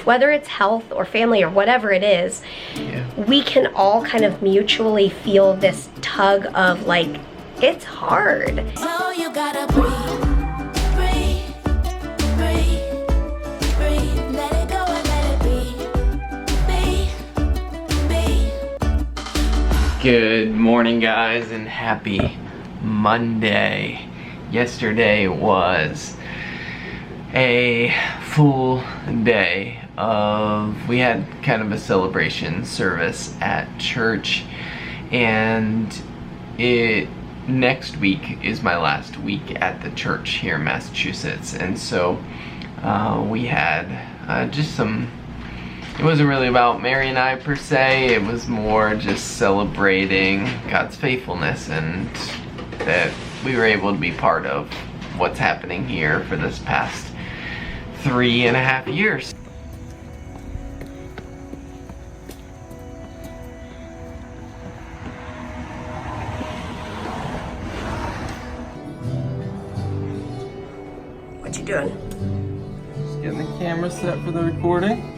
life, whether it's health or family or whatever it is, we can all kind of mutually feel this tug of like, it's hard. So you gotta breathe, breathe, breathe, breathe. Let it go and let it be. Good morning, guys, and happy Monday. Yesterday was a full day of, we had kind of a celebration service at church, and next week is my last week at the church here in Massachusetts, and so we had just some, it wasn't really about Mary and I per se, it was more just celebrating God's faithfulness and that we were able to be part of what's happening here for this past 3.5 years. What you doing? Just getting the camera set for the recording.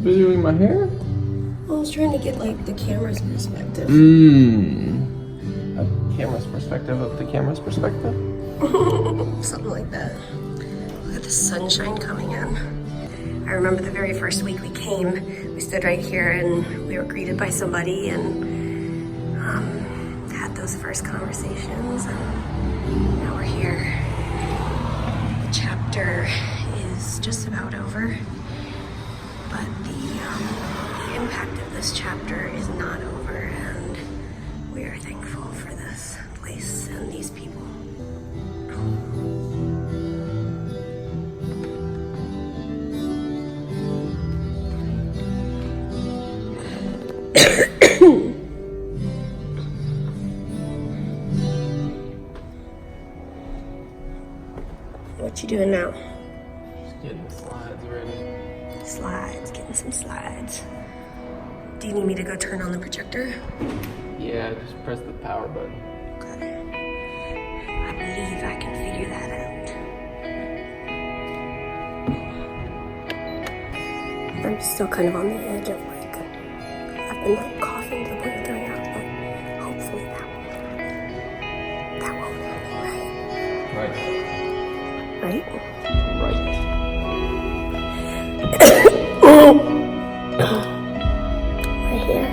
Videoing my hair? I was trying to get like the camera's perspective. A camera's perspective of the camera's perspective? Something like that. Look at the sunshine coming in. I remember the very first week we came, we stood right here and we were greeted by somebody and had those first conversations, and now we're here. The chapter is just about over, but the impact of this chapter is not over, and we are thankful for this place and these people. What you doing now? Just getting the slides ready. Slides, getting some slides. Do you need me to go turn on the projector? Yeah, just press the power button. Okay. I believe I can figure that out. I'm still kind of on the edge of like, I've been like coughing to the point of throwing up, but hopefully that won't happen, right? Right. Right? Right. Right here.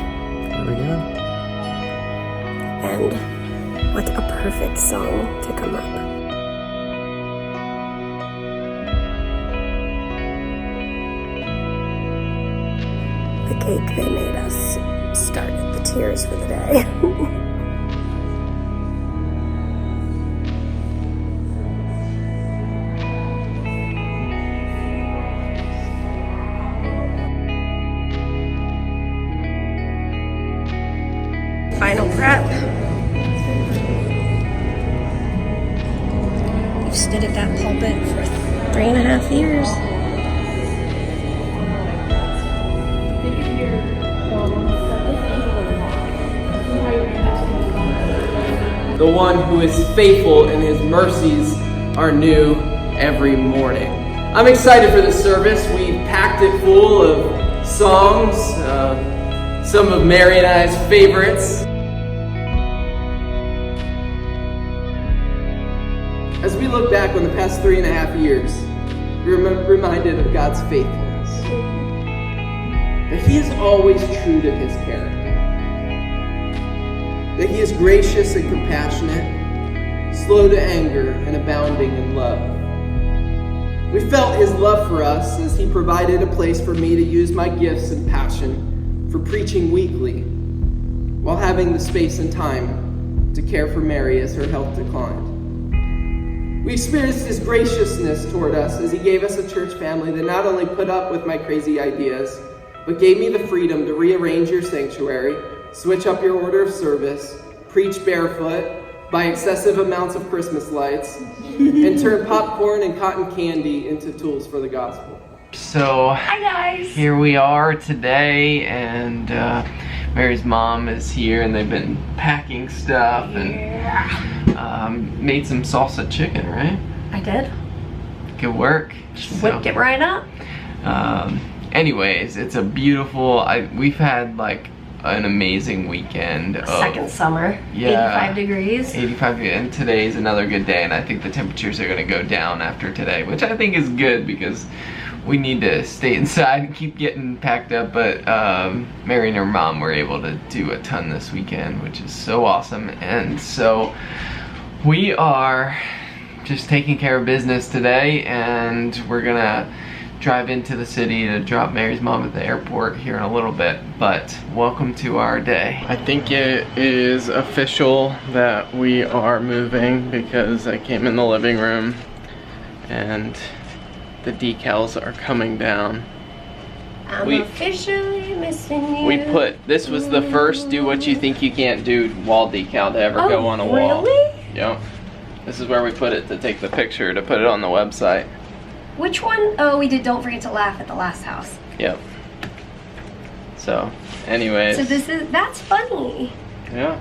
There we go. And what a perfect song to come up. The cake they made us started the tears for the day. Final prep. You've stood at that pulpit for 3.5 years. The one who is faithful and his mercies are new every morning. I'm excited for this service. We've packed it full of songs, some of Mary and I's favorites. As we look back on the past 3.5 years, we're reminded of God's faithfulness. That He is always true to His character. That He is gracious and compassionate, slow to anger and abounding in love. We felt His love for us as He provided a place for me to use my gifts and passion for preaching weekly, while having the space and time to care for Mary as her health declined. We experienced His graciousness toward us as He gave us a church family that not only put up with my crazy ideas, but gave me the freedom to rearrange your sanctuary, switch up your order of service, preach barefoot, buy excessive amounts of Christmas lights, and turn popcorn and cotton candy into tools for the gospel. So, Hi guys! Here we are today, and Mary's mom is here and they've been packing stuff and made some salsa chicken, right? I did. Good work. Just whipped it right up. Anyways, it's a beautiful, we've had like an amazing weekend. Second summer. Yeah. 85 degrees. 85, and today's another good day, and I think the temperatures are gonna go down after today, which I think is good because we need to stay inside and keep getting packed up, but Mary and her mom were able to do a ton this weekend, which is so awesome. And so we are just taking care of business today, and we're gonna drive into the city to drop Mary's mom at the airport here in a little bit. But welcome to our day. I think it is official that we are moving because I came in the living room and the decals are coming down. I'm officially missing you. We put, this was the first do what you think you can't do wall decal to ever go on a wall. Really? Yep. This is where we put it to take the picture to put it on the website. Which one? Oh, we did Don't Forget to Laugh at the Last House. Yep. So, anyways. So that's funny. Yeah.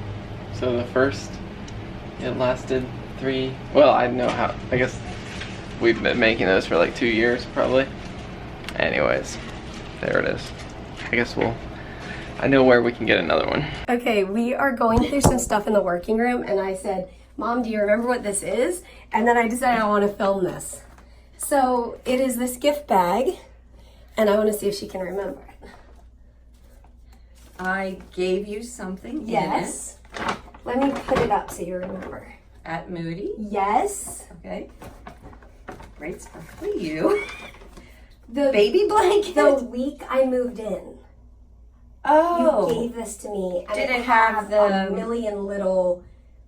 So the first, it lasted 3, well, I know how, I guess we've been making those for like 2 years probably. Anyways, there it is. I guess I know where we can get another one. Okay, we are going through some stuff in the working room, and I said, Mom, do you remember what this is? And then I decided I want to film this. So it is this gift bag, and I want to see if she can remember it. I gave you something. Yes. Let me put it up so you remember. At Moody. Yes. Okay. Great sparkly you. The baby blanket. The week I moved in. Oh. You gave this to me, and Did it it have a the million little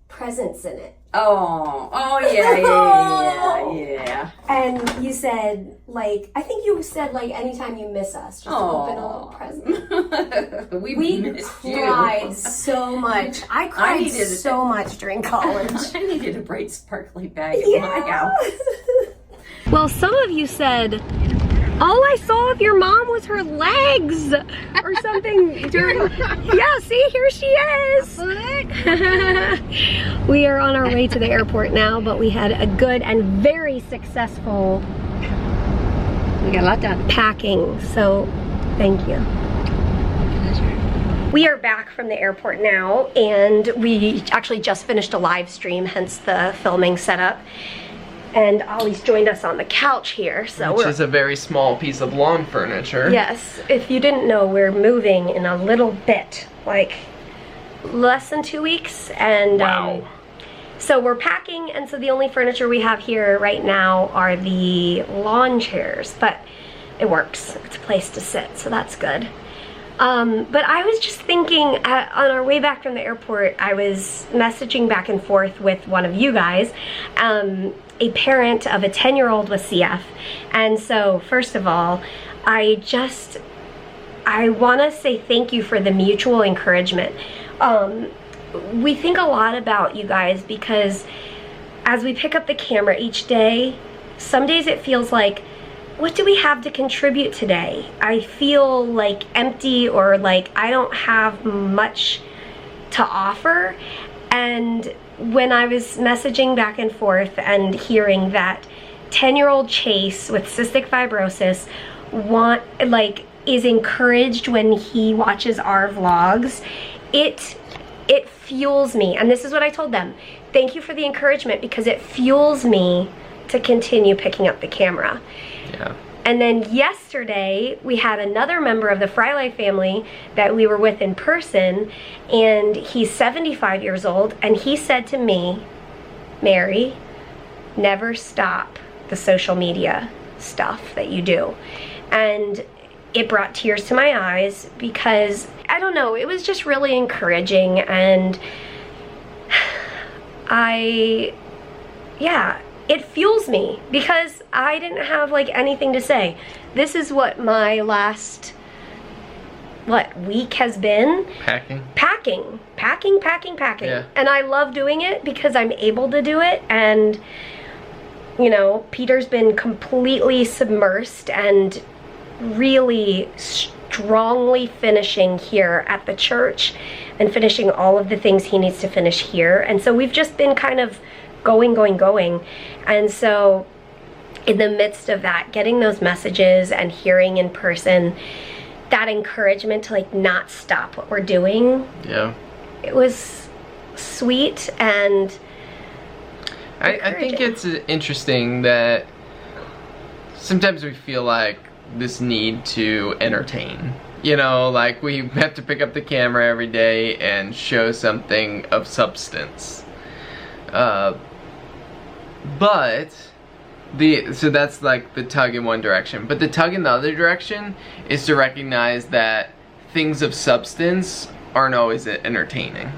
presents in it. Oh yeah. And you said, like, I think you said, like, anytime you miss us, just open a little present. We cried so much. I cried so much during college. I needed a bright, sparkly bag in my house. Well, some of you said, all I saw of your mom was her legs or something during, yeah, see, here she is. We are on our way to the airport now, but we had a good and very successful, We got a lot done. Packing, so thank you. We are back from the airport now, and we actually just finished a live stream, hence the filming setup. And Ollie's joined us on the couch here, so Which is a very small piece of lawn furniture. Yes, if you didn't know, we're moving in a little bit, like less than 2 weeks, and wow. So we're packing, and so the only furniture we have here right now are the lawn chairs, but it works. It's a place to sit, so that's good. But I was just thinking, on our way back from the airport, I was messaging back and forth with one of you guys, a parent of a 10-year-old with CF. And so, first of all, I want to say thank you for the mutual encouragement. We think a lot about you guys because as we pick up the camera each day, some days it feels like, what do we have to contribute today? I feel like empty, or like I don't have much to offer. And when I was messaging back and forth and hearing that 10-year-old Chase with cystic fibrosis is encouraged when he watches our vlogs, it fuels me. And this is what I told them. Thank you for the encouragement, because it fuels me to continue picking up the camera. Yeah. And then yesterday, we had another member of the Frey Life family that we were with in person, and he's 75 years old, and he said to me, Mary, never stop the social media stuff that you do. And it brought tears to my eyes because, I don't know, it was just really encouraging, and it fuels me because I didn't have like anything to say. This is what my last, week has been? Packing. Yeah. And I love doing it because I'm able to do it, and you know, Peter's been completely submersed and really strongly finishing here at the church and finishing all of the things he needs to finish here. And so we've just been kind of going. And so in the midst of that, getting those messages and hearing in person that encouragement to like not stop what we're doing. Yeah. It was sweet and I think it's interesting that sometimes we feel like this need to entertain. You know, like we have to pick up the camera every day and show something of substance. So that's like the tug in one direction. But the tug in the other direction is to recognize that things of substance aren't always entertaining.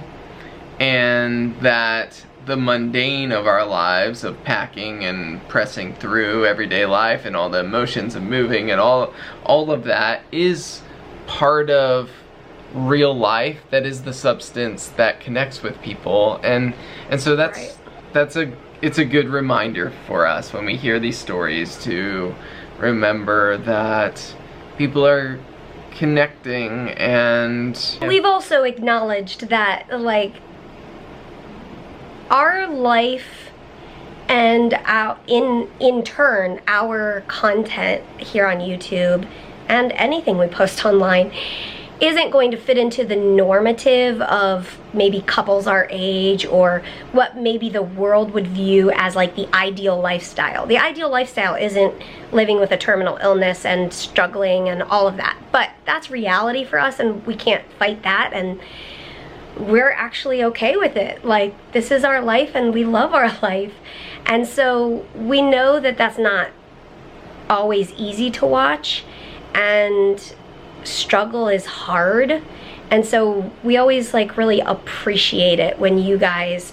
And that the mundane of our lives, of packing and pressing through everyday life and all the emotions of moving and all of that is part of real life. That is the substance that connects with people. And so it's a good reminder for us when we hear these stories to remember that people are connecting. And we've also acknowledged that like our life and in turn our content here on YouTube and anything we post online isn't going to fit into the normative of maybe couples our age or what maybe the world would view as like the ideal lifestyle. The ideal lifestyle isn't living with a terminal illness and struggling and all of that, but that's reality for us and we can't fight that, and we're actually okay with it. Like, this is our life and we love our life. And so we know that that's not always easy to watch, and struggle is hard. And so we always like really appreciate it when you guys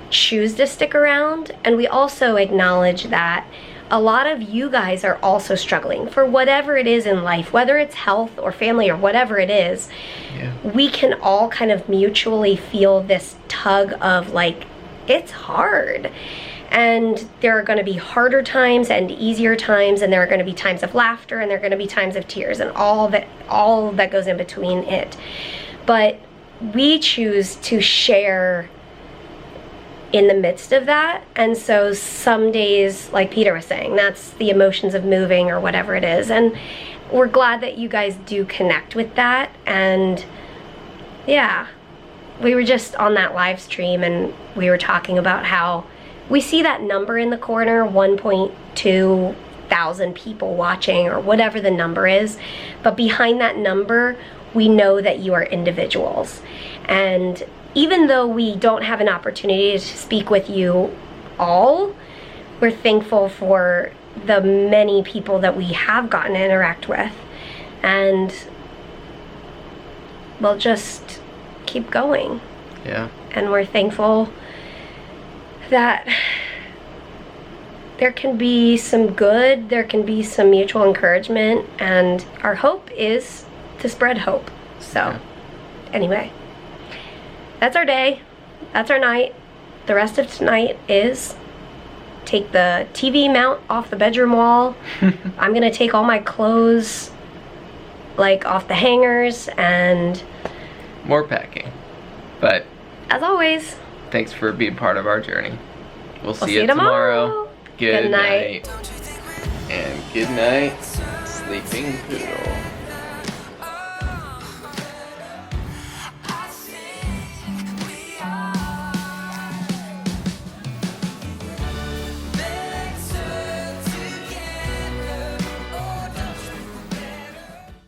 choose to stick around. And we also acknowledge that a lot of you guys are also struggling for whatever it is in life, whether it's health or family or whatever it is. Yeah. We can all kind of mutually feel this tug of like, it's hard. And there are going to be harder times and easier times, and there are going to be times of laughter, and there are going to be times of tears, and all that goes in between it. But we choose to share in the midst of that. And so some days, like Peter was saying, that's the emotions of moving or whatever it is. And we're glad that you guys do connect with that. And yeah, we were just on that live stream and we were talking about how we see that number in the corner, 1.2 thousand people watching or whatever the number is. But behind that number, we know that you are individuals. And even though we don't have an opportunity to speak with you all, we're thankful for the many people that we have gotten to interact with. And we'll just keep going. Yeah. And we're thankful that there can be some good, there can be some mutual encouragement, and our hope is to spread hope. So, anyway. That's our day, that's our night. The rest of tonight is take the TV mount off the bedroom wall. I'm gonna take all my clothes like off the hangers and more packing. But as always, thanks for being part of our journey. We'll see you tomorrow. Good night. And good night, sleeping poodle.